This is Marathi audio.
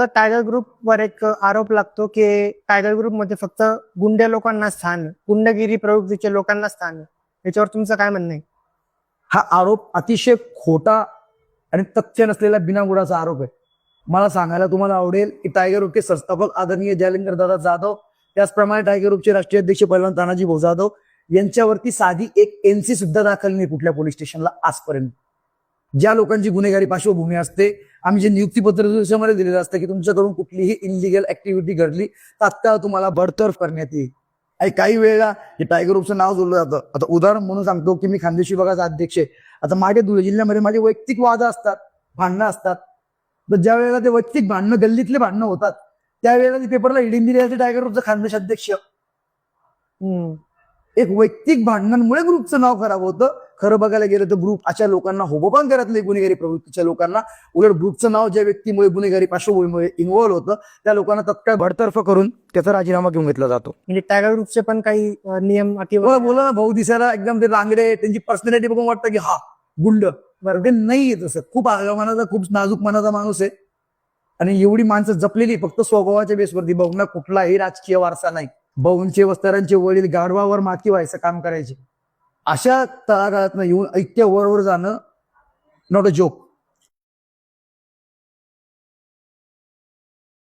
दादा टायगर ग्रुपवर एक आरोप लागतो की टायगर ग्रुपमध्ये फक्त गुंड्या लोकांना स्थान, गुंडगिरी प्रवृत्तीच्या लोकांना स्थान. याच्यावर तुमचं काय म्हणणं आहे? हा आरोप अतिशय खोटा आणि तथ्य नसलेला बिनाबुडाचा आरोप आहे. मला सांगायला तुम्हाला आवडेल की टायगर ग्रुपचे संस्थापक आदरणीय जालिंदर दादा जाधव, त्याचप्रमाणे टायगर ग्रुपचे राष्ट्रीय अध्यक्ष पहिलवान तानाजी भाऊ जाधव यांच्यावरती साधी एक एनसी सुद्धा दाखल नाही कुठल्या पोलीस स्टेशनला आजपर्यंत. ज्या लोकांची गुन्हेगारी पार्श्वभूमी असते, आम्ही जे नियुक्तीपत्र त्याच्यामध्ये दिलेलं असतं की तुमच्याकडून कुठलीही इलिगल ऍक्टिव्हिटी घडली तात्काळ तुम्हाला बडतर्फ करण्यात येईल. आणि काही वेळेला हे टायगर ग्रुपचं नाव जोडलं जातं. आता उदाहरण म्हणून सांगतो की मी खानदेश विभागाचा अध्यक्ष आहे. आता माझ्या धुळे जिल्ह्यामध्ये माझे वैयक्तिक वाद असतात, भांडणं असतात. तर ज्या वेळेला ते वैयक्तिक भांडणं, गल्लीतले भांडणं होतात, त्यावेळेला ते पेपरला हेडिंग दिली जाते टायगर ग्रुपचं खानदेश अध्यक्ष. एक वैयक्तिक भांडणांमुळे ग्रुपचं नाव खराब होतं. खरं बघायला गेलं तर ग्रुप अशा लोकांना होबोबान करत नाही, गुन्हेगारी प्रवृत्तीच्या लोकांना. उलट ग्रुपचं नाव ज्या व्यक्तीमुळे गुन्हेगारी पार्श्वभूमीमुळे इन्व्हॉल्व्ह होतं त्या लोकांना तत्काळ बडतर्फ करून त्याचा राजीनामा घेऊन घेतला जातो. म्हणजे टायगर ग्रुपचे पण काही नियम अटी बोला ना भाऊ, दिसायला एकदम ते रांगडे, त्यांची पर्सनॅलिटी बघून वाटतं की हा गुंड. बरं, ते नाही तसं. खूप आगाऊ मनाचा, खूप नाजूक मनाचा माणूस आहे. आणि एवळी माणसं जपलेली फक्त स्वभावाच्या बेसवरती. भाऊंना कुठलाही राजकीय वारसा नाही. भाऊंचे वस्त्रांचे वडील गाढवावर माती व्हायचं काम करायचे. अशा तळागाळातनं येऊन ऐक्य वर जाणं नॉट अ जोक.